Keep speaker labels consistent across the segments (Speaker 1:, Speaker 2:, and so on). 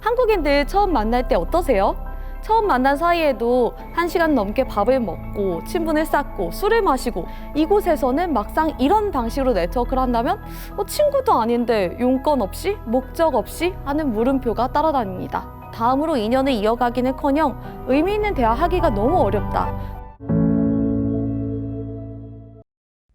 Speaker 1: 한국인들 처음 만날 때 어떠세요? 처음 만난 사이에도 1시간 넘게 밥을 먹고 친분을 쌓고 술을 마시고 이곳에서는 막상 이런 방식으로 네트워크를 한다면 친구도 아닌데 용건 없이 목적 없이 하는 물음표가 따라다닙니다. 다음으로 인연을 이어가기는커녕 의미 있는 대화하기가 너무 어렵다.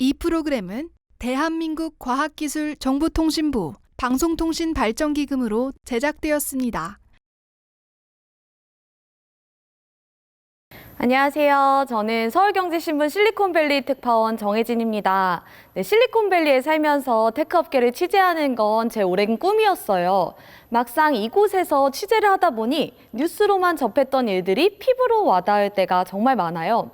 Speaker 2: 이 프로그램은 대한민국 과학기술정보통신부 방송통신발전기금으로 제작되었습니다.
Speaker 1: 안녕하세요. 저는 서울경제신문 실리콘밸리 특파원 정혜진입니다. 실리콘밸리에 살면서 테크업계를 취재하는 건 제 오랜 꿈이었어요. 막상 이곳에서 취재를 하다 보니 뉴스로만 접했던 일들이 피부로 와닿을 때가 정말 많아요.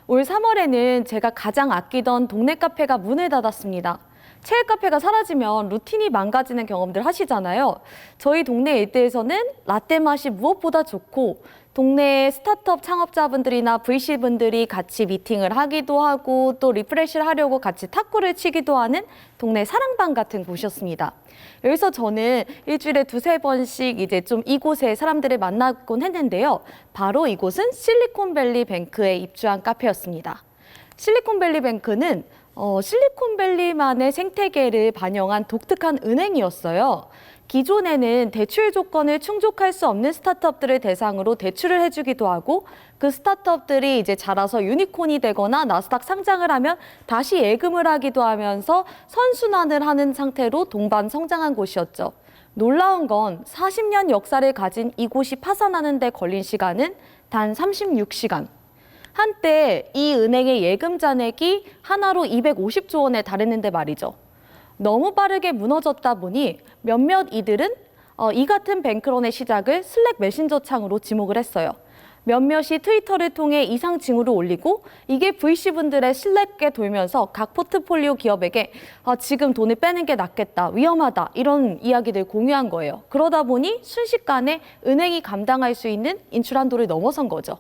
Speaker 1: 올 3월에는 제가 가장 아끼던 동네 카페가 문을 닫았습니다. 체육 카페가 사라지면 루틴이 망가지는 경험들 하시잖아요. 저희 동네 일대에서는 라떼 맛이 무엇보다 좋고 동네의 스타트업 창업자분들이나 VC분들이 같이 미팅을 하기도 하고 또 리프레시를 하려고 같이 탁구를 치기도 하는 동네 사랑방 같은 곳이었습니다. 여기서 저는 일주일에 2~3번씩 이제 좀 이곳에 사람들을 만나곤 했는데요. 바로 이곳은 실리콘밸리 뱅크에 입주한 카페였습니다. 실리콘밸리 뱅크는 실리콘밸리만의 생태계를 반영한 독특한 은행이었어요. 기존에는 대출 조건을 충족할 수 없는 스타트업들을 대상으로 대출을 해주기도 하고 그 스타트업들이 이제 자라서 유니콘이 되거나 나스닥 상장을 하면 다시 예금을 하기도 하면서 선순환을 하는 상태로 동반 성장한 곳이었죠. 놀라운 건 40년 역사를 가진 이곳이 파산하는 데 걸린 시간은 단 36시간. 한때 이 은행의 예금 잔액이 하나로 250조 원에 달했는데 말이죠. 너무 빠르게 무너졌다 보니 몇몇 이들은 이 같은 뱅크런의 시작을 슬랙 메신저 창으로 지목을 했어요. 몇몇이 트위터를 통해 이상 징후를 올리고 이게 VC분들의 슬랙에 돌면서 각 포트폴리오 기업에게 지금 돈을 빼는 게 낫겠다, 위험하다 이런 이야기들 공유한 거예요. 그러다 보니 순식간에 은행이 감당할 수 있는 인출 한도를 넘어선 거죠.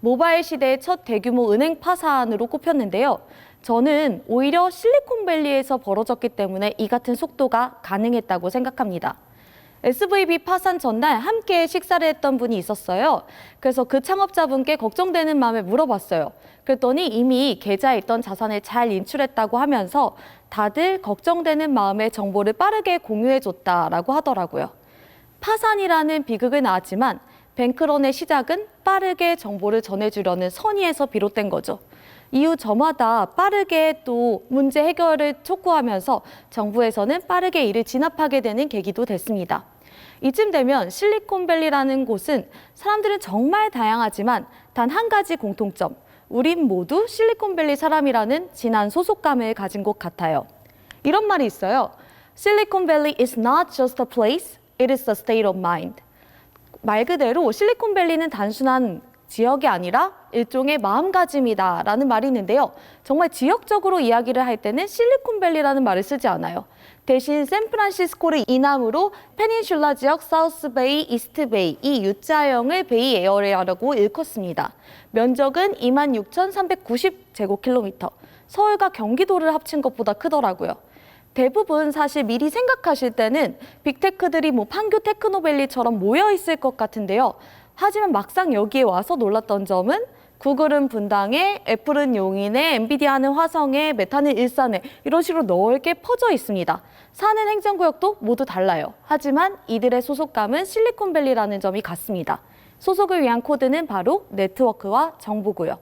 Speaker 1: 모바일 시대의 첫 대규모 은행 파산으로 꼽혔는데요. 저는 오히려 실리콘밸리에서 벌어졌기 때문에 이 같은 속도가 가능했다고 생각합니다. SVB 파산 전날 함께 식사를 했던 분이 있었어요. 그래서 그 창업자분께 걱정되는 마음에 물어봤어요. 그랬더니 이미 계좌에 있던 자산을 잘 인출했다고 하면서 다들 걱정되는 마음에 정보를 빠르게 공유해줬다라고 하더라고요. 파산이라는 비극은 나왔지만 뱅크런의 시작은 빠르게 정보를 전해주려는 선의에서 비롯된 거죠. 이후 저마다 빠르게 또 문제 해결을 촉구하면서 정부에서는 빠르게 이를 진압하게 되는 계기도 됐습니다. 이쯤 되면 실리콘밸리라는 곳은 사람들은 정말 다양하지만 단 한 가지 공통점, 우린 모두 실리콘밸리 사람이라는 진한 소속감을 가진 곳 같아요. 이런 말이 있어요. Silicon Valley is not just a place, it is a state of mind. 말 그대로 실리콘밸리는 단순한 지역이 아니라 일종의 마음가짐이다라는 말이 있는데요. 정말 지역적으로 이야기를 할 때는 실리콘밸리라는 말을 쓰지 않아요. 대신 샌프란시스코를 이남으로 페닌슐라 지역 사우스베이, 이스트베이 이 U자형을 베이 에어리아라고 일컫습니다. 면적은 26,390제곱킬로미터, 서울과 경기도를 합친 것보다 크더라고요. 대부분 사실 미리 생각하실 때는 빅테크들이 판교 테크노밸리처럼 모여있을 것 같은데요. 하지만 막상 여기에 와서 놀랐던 점은 구글은 분당에, 애플은 용인에, 엔비디아는 화성에, 메타는 일산에 이런 식으로 넓게 퍼져 있습니다. 사는 행정구역도 모두 달라요. 하지만 이들의 소속감은 실리콘밸리라는 점이 같습니다. 소속을 위한 코드는 바로 네트워크와 정보고요.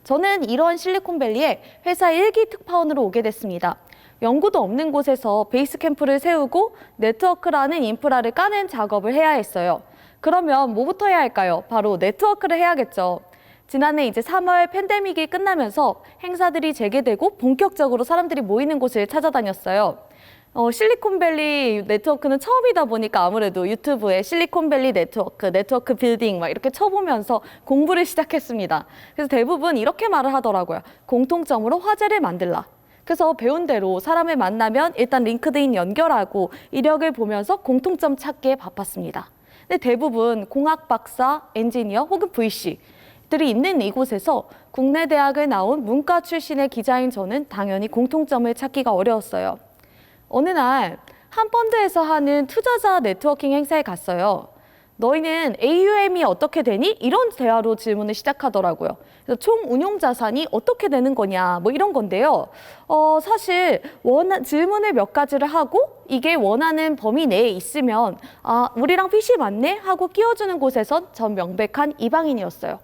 Speaker 1: 저는 이런 실리콘밸리에 회사 1기 특파원으로 오게 됐습니다. 연구도 없는 곳에서 베이스 캠프를 세우고 네트워크라는 인프라를 까는 작업을 해야 했어요. 그러면 뭐부터 해야 할까요? 바로 네트워크를 해야겠죠. 지난해 이제 3월 팬데믹이 끝나면서 행사들이 재개되고 본격적으로 사람들이 모이는 곳을 찾아다녔어요. 실리콘밸리 네트워크는 처음이다 보니까 아무래도 유튜브에 실리콘밸리 네트워크 빌딩 막 이렇게 쳐보면서 공부를 시작했습니다. 그래서 대부분 이렇게 말을 하더라고요. 공통점으로 화제를 만들라. 그래서 배운 대로 사람을 만나면 일단 링크드인 연결하고 이력을 보면서 공통점 찾기에 바빴습니다. 근데 대부분 공학 박사, 엔지니어 혹은 VC들이 있는 이곳에서 국내 대학을 나온 문과 출신의 기자인 저는 당연히 공통점을 찾기가 어려웠어요. 어느 날 한 펀드에서 하는 투자자 네트워킹 행사에 갔어요. 너희는 AUM이 어떻게 되니? 이런 대화로 질문을 시작하더라고요. 그래서 총 운용 자산이 어떻게 되는 거냐, 뭐 이런 건데요. 사실 질문을 몇 가지를 하고 이게 원하는 범위 내에 있으면 우리랑 핏이 맞네 하고 끼워주는 곳에선 전 명백한 이방인이었어요.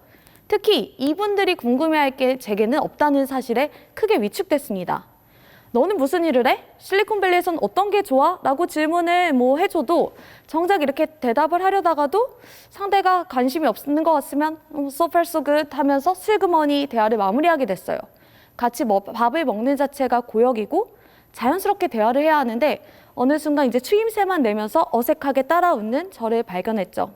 Speaker 1: 특히 이분들이 궁금해할 게 제게는 없다는 사실에 크게 위축됐습니다. 너는 무슨 일을 해? 실리콘밸리에선 어떤 게 좋아? 라고 질문을 해줘도 정작 이렇게 대답을 하려다가도 상대가 관심이 없는 것 같으면 so far so good 하면서 슬그머니 대화를 마무리하게 됐어요. 같이 밥을 먹는 자체가 고역이고 자연스럽게 대화를 해야 하는데 어느 순간 이제 추임새만 내면서 어색하게 따라 웃는 저를 발견했죠.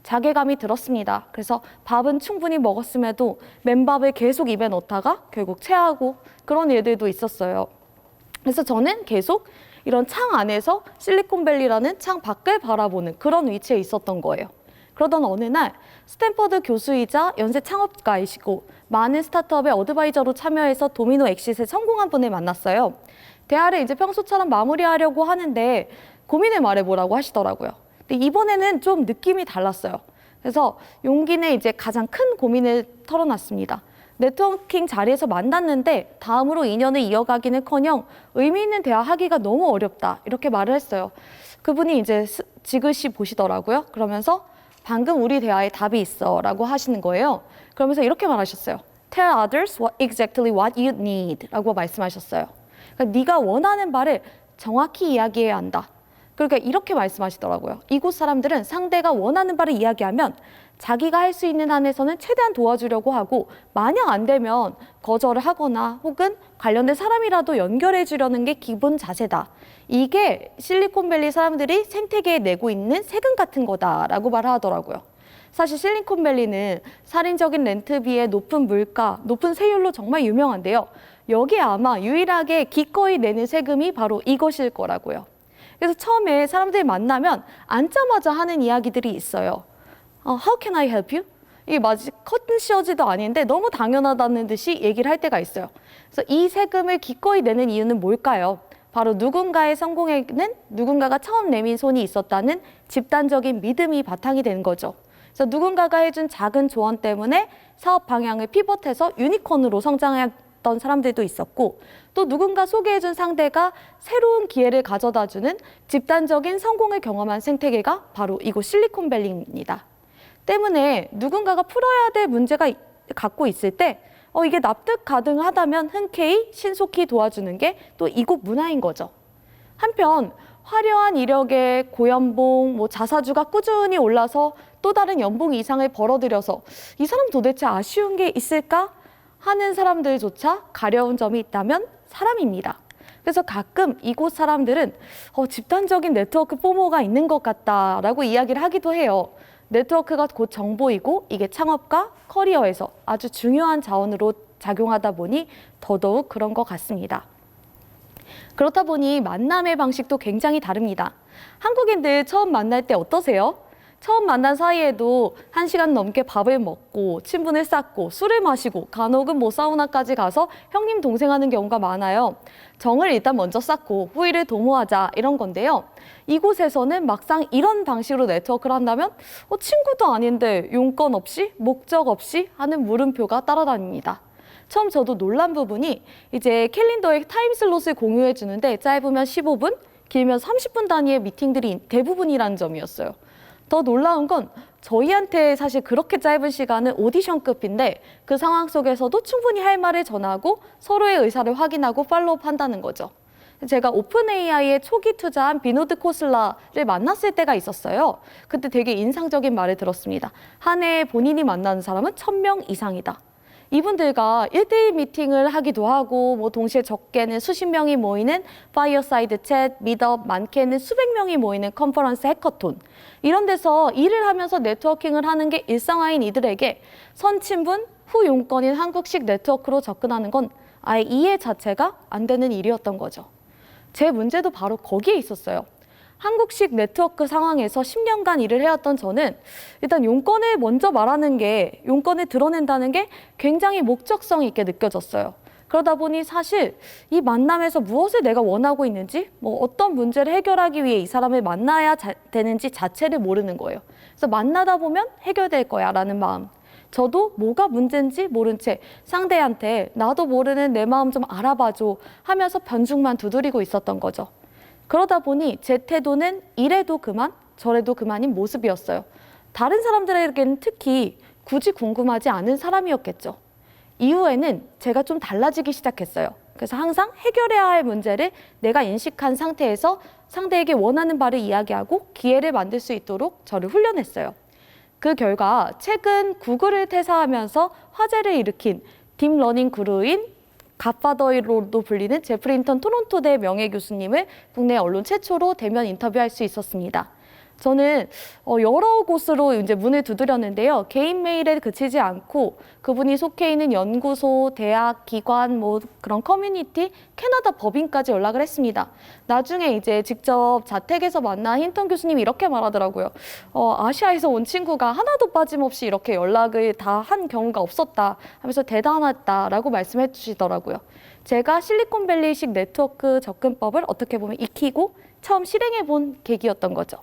Speaker 1: 자괴감이 들었습니다. 그래서 밥은 충분히 먹었음에도 맨밥을 계속 입에 넣다가 결국 체하고 그런 일들도 있었어요. 그래서 저는 계속 이런 창 안에서 실리콘밸리라는 창 밖을 바라보는 그런 위치에 있었던 거예요. 그러던 어느 날 스탠퍼드 교수이자 연쇄 창업가이시고 많은 스타트업의 어드바이저로 참여해서 도미노 엑싯에 성공한 분을 만났어요. 대화를 이제 평소처럼 마무리하려고 하는데 고민을 말해보라고 하시더라고요. 근데 이번에는 좀 느낌이 달랐어요. 그래서 용기 내 이제 가장 큰 고민을 털어놨습니다. 네트워킹 자리에서 만났는데 다음으로 인연을 이어가기는커녕 의미 있는 대화하기가 너무 어렵다 이렇게 말을 했어요. 그분이 이제 지그시 보시더라고요. 그러면서 방금 우리 대화에 답이 있어 라고 하시는 거예요. 그러면서 이렇게 말하셨어요. Tell others exactly what you need 라고 말씀하셨어요. 그러니까 네가 원하는 바를 정확히 이야기해야 한다. 그러니까 이렇게 말씀하시더라고요. 이곳 사람들은 상대가 원하는 바를 이야기하면 자기가 할 수 있는 한에서는 최대한 도와주려고 하고 만약 안 되면 거절을 하거나 혹은 관련된 사람이라도 연결해 주려는 게 기본 자세다. 이게 실리콘밸리 사람들이 생태계에 내고 있는 세금 같은 거다라고 말하더라고요. 사실 실리콘밸리는 살인적인 렌트비의 높은 물가, 높은 세율로 정말 유명한데요. 여기에 아마 유일하게 기꺼이 내는 세금이 바로 이것일 거라고요. 그래서 처음에 사람들이 만나면 앉자마자 하는 이야기들이 있어요. How can I help you? 이게 마치 커튼 씌어지도 아닌데 너무 당연하다는 듯이 얘기를 할 때가 있어요. 그래서 이 세금을 기꺼이 내는 이유는 뭘까요? 바로 누군가의 성공에는 누군가가 처음 내민 손이 있었다는 집단적인 믿음이 바탕이 되는 거죠. 그래서 누군가가 해준 작은 조언 때문에 사업 방향을 피벗해서 유니콘으로 성장했던 사람들도 있었고 또 누군가 소개해준 상대가 새로운 기회를 가져다주는 집단적인 성공을 경험한 생태계가 바로 이곳 실리콘밸리입니다. 때문에 누군가가 풀어야 될 문제가 갖고 있을 때 이게 납득 가능하다면 흔쾌히 신속히 도와주는 게 또 이곳 문화인 거죠. 한편 화려한 이력에 고연봉, 자사주가 꾸준히 올라서 또 다른 연봉 이상을 벌어들여서 이 사람 도대체 아쉬운 게 있을까 하는 사람들조차 가려운 점이 있다면 사람입니다. 그래서 가끔 이곳 사람들은 집단적인 네트워크 포모가 있는 것 같다라고 이야기를 하기도 해요. 네트워크가 곧 정보이고 이게 창업과 커리어에서 아주 중요한 자원으로 작용하다 보니 더더욱 그런 것 같습니다. 그렇다 보니 만남의 방식도 굉장히 다릅니다. 한국인들 처음 만날 때 어떠세요? 처음 만난 사이에도 1시간 넘게 밥을 먹고 친분을 쌓고 술을 마시고 간혹은 사우나까지 가서 형님 동생 하는 경우가 많아요. 정을 일단 먼저 쌓고 후위를 도모하자 이런 건데요. 이곳에서는 막상 이런 방식으로 네트워크를 한다면 친구도 아닌데 용건 없이 목적 없이 하는 물음표가 따라다닙니다. 처음 저도 놀란 부분이 이제 캘린더에 타임슬롯을 공유해 주는데 짧으면 15분, 길면 30분 단위의 미팅들이 대부분이라는 점이었어요. 더 놀라운 건 저희한테 사실 그렇게 짧은 시간은 오디션급인데 그 상황 속에서도 충분히 할 말을 전하고 서로의 의사를 확인하고 팔로우업 한다는 거죠. 제가 오픈 AI에 초기 투자한 비노드 코슬라를 만났을 때가 있었어요. 그때 되게 인상적인 말을 들었습니다. 한 해에 본인이 만나는 사람은 1000명 이상이다. 이분들과 1대1 미팅을 하기도 하고 동시에 적게는 수십 명이 모이는 파이어사이드 챗, 미트업, 많게는 수백 명이 모이는 컨퍼런스 해커톤 이런 데서 일을 하면서 네트워킹을 하는 게 일상화인 이들에게 선친분, 후용건인 한국식 네트워크로 접근하는 건 아예 이해 자체가 안 되는 일이었던 거죠. 제 문제도 바로 거기에 있었어요. 한국식 네트워크 상황에서 10년간 일을 해왔던 저는 일단 용건을 먼저 말하는 게, 용건을 드러낸다는 게 굉장히 목적성 있게 느껴졌어요. 그러다 보니 사실 이 만남에서 무엇을 내가 원하고 있는지, 어떤 문제를 해결하기 위해 이 사람을 만나야 되는지 자체를 모르는 거예요. 그래서 만나다 보면 해결될 거야 라는 마음. 저도 뭐가 문제인지 모른 채 상대한테 나도 모르는 내 마음 좀 알아봐줘 하면서 변죽만 두드리고 있었던 거죠. 그러다 보니 제 태도는 이래도 그만 저래도 그만인 모습이었어요. 다른 사람들에게는 특히 굳이 궁금하지 않은 사람이었겠죠. 이후에는 제가 좀 달라지기 시작했어요. 그래서 항상 해결해야 할 문제를 내가 인식한 상태에서 상대에게 원하는 바를 이야기하고 기회를 만들 수 있도록 저를 훈련했어요. 그 결과 최근 구글을 퇴사하면서 화제를 일으킨 딥러닝 그루인 갓파더로도 불리는 제프리 힌턴 토론토대 명예교수님을 국내 언론 최초로 대면 인터뷰할 수 있었습니다. 저는 여러 곳으로 이제 문을 두드렸는데요. 개인 메일에 그치지 않고 그분이 속해 있는 연구소, 대학, 기관, 뭐 그런 커뮤니티, 캐나다 법인까지 연락을 했습니다. 나중에 이제 직접 자택에서 만난 힌턴 교수님이 이렇게 말하더라고요. 아시아에서 온 친구가 하나도 빠짐없이 이렇게 연락을 다 한 경우가 없었다 하면서 대단하다라고 말씀해 주시더라고요. 제가 실리콘밸리식 네트워크 접근법을 어떻게 보면 익히고 처음 실행해 본 계기였던 거죠.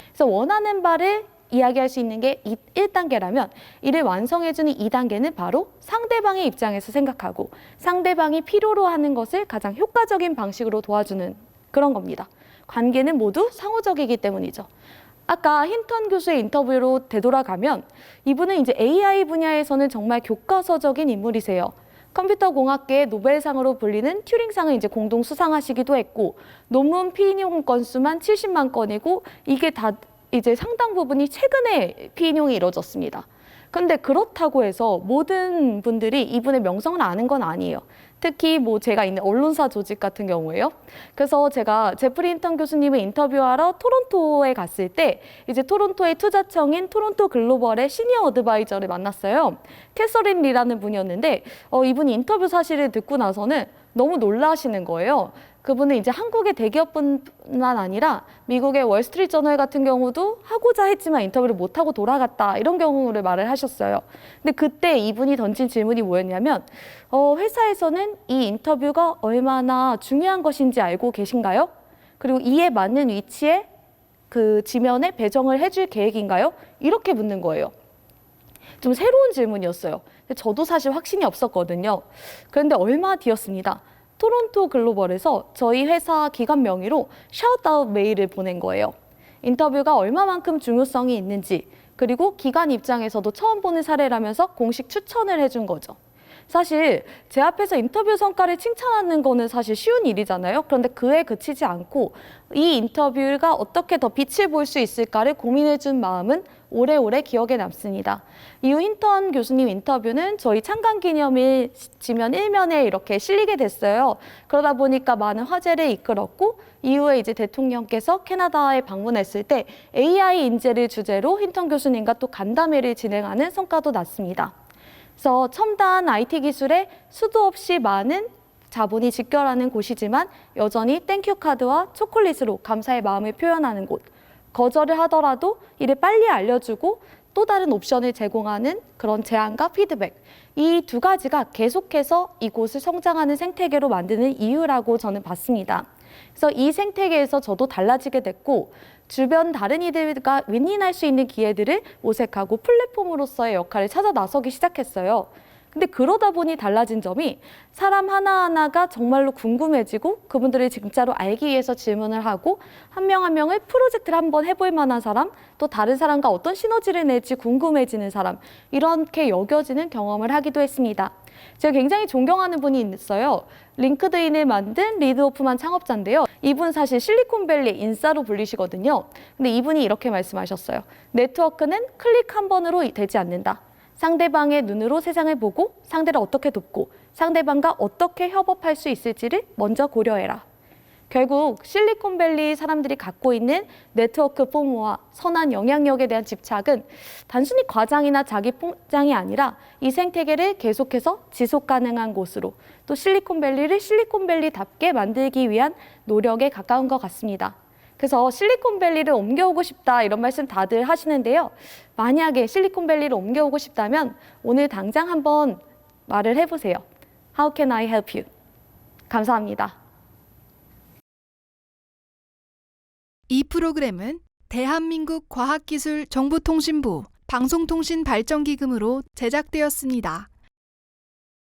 Speaker 1: 그래서 원하는 바를 이야기할 수 있는 게 1단계라면 이를 완성해주는 2단계는 바로 상대방의 입장에서 생각하고 상대방이 필요로 하는 것을 가장 효과적인 방식으로 도와주는 그런 겁니다. 관계는 모두 상호적이기 때문이죠. 아까 힌턴 교수의 인터뷰로 되돌아가면 이분은 이제 AI 분야에서는 정말 교과서적인 인물이세요. 컴퓨터 공학계의 노벨상으로 불리는 튜링상을 이제 공동 수상하시기도 했고 논문 피인용 건수만 70만 건이고 이게 다 이제 상당 부분이 최근에 피인용이 이루어졌습니다. 근데 그렇다고 해서 모든 분들이 이분의 명성을 아는 건 아니에요. 특히 뭐 제가 있는 언론사 조직 같은 경우에요. 그래서 제가 제프리 힌턴 교수님을 인터뷰하러 토론토에 갔을 때 이제 토론토의 투자청인 토론토 글로벌의 시니어 어드바이저를 만났어요. 캐서린 리라는 분이었는데 이분이 인터뷰 사실을 듣고 나서는 너무 놀라시는 거예요. 그분은 이제 한국의 대기업뿐만 아니라 미국의 월스트리트저널 같은 경우도 하고자 했지만 인터뷰를 못하고 돌아갔다 이런 경우를 말을 하셨어요. 근데 그때 이분이 던진 질문이 뭐였냐면 회사에서는 이 인터뷰가 얼마나 중요한 것인지 알고 계신가요? 그리고 이에 맞는 위치에 그 지면에 배정을 해줄 계획인가요? 이렇게 묻는 거예요. 좀 새로운 질문이었어요. 근데 저도 사실 확신이 없었거든요. 그런데 얼마 뒤였습니다. 토론토 글로벌에서 저희 회사 기관 명의로 샤웃아웃 메일을 보낸 거예요. 인터뷰가 얼마만큼 중요성이 있는지 그리고 기관 입장에서도 처음 보는 사례라면서 공식 추천을 해준 거죠. 사실 제 앞에서 인터뷰 성과를 칭찬하는 거는 사실 쉬운 일이잖아요. 그런데 그에 그치지 않고 이 인터뷰가 어떻게 더 빛을 볼 수 있을까를 고민해준 마음은 오래오래 기억에 남습니다. 이후 힌턴 교수님 인터뷰는 저희 창간기념일 지면 1면에 이렇게 실리게 됐어요. 그러다 보니까 많은 화제를 이끌었고 이후에 이제 대통령께서 캐나다에 방문했을 때 AI 인재를 주제로 힌턴 교수님과 또 간담회를 진행하는 성과도 났습니다. 그래서 첨단 IT 기술에 수도 없이 많은 자본이 직결하는 곳이지만 여전히 땡큐 카드와 초콜릿으로 감사의 마음을 표현하는 곳. 거절을 하더라도 이를 빨리 알려주고 또 다른 옵션을 제공하는 그런 제안과 피드백. 이 두 가지가 계속해서 이곳을 성장하는 생태계로 만드는 이유라고 저는 봤습니다. 그래서 이 생태계에서 저도 달라지게 됐고 주변 다른 이들과 윈윈할 수 있는 기회들을 모색하고 플랫폼으로서의 역할을 찾아 나서기 시작했어요. 근데 그러다 보니 달라진 점이 사람 하나하나가 정말로 궁금해지고 그분들을 진짜로 알기 위해서 질문을 하고 한 명 한 명을 프로젝트를 한번 해볼 만한 사람, 또 다른 사람과 어떤 시너지를 낼지 궁금해지는 사람, 이렇게 여겨지는 경험을 하기도 했습니다. 제가 굉장히 존경하는 분이 있어요. 링크드인을 만든 리드 호프만 창업자인데요. 이분 사실 실리콘밸리 인싸로 불리시거든요. 근데 이분이 이렇게 말씀하셨어요. 네트워크는 클릭 한 번으로 되지 않는다. 상대방의 눈으로 세상을 보고 상대를 어떻게 돕고 상대방과 어떻게 협업할 수 있을지를 먼저 고려해라. 결국 실리콘밸리 사람들이 갖고 있는 네트워크 포모와 선한 영향력에 대한 집착은 단순히 과장이나 자기 포장이 아니라 이 생태계를 계속해서 지속 가능한 곳으로 또 실리콘밸리를 실리콘밸리답게 만들기 위한 노력에 가까운 것 같습니다. 그래서 실리콘밸리를 옮겨오고 싶다 이런 말씀 다들 하시는데요. 만약에 실리콘밸리를 옮겨오고 싶다면 오늘 당장 한번 말을 해보세요. How can I help you? 감사합니다.
Speaker 2: 이 프로그램은 대한민국 과학기술 정보통신부 방송통신발전기금으로 제작되었습니다.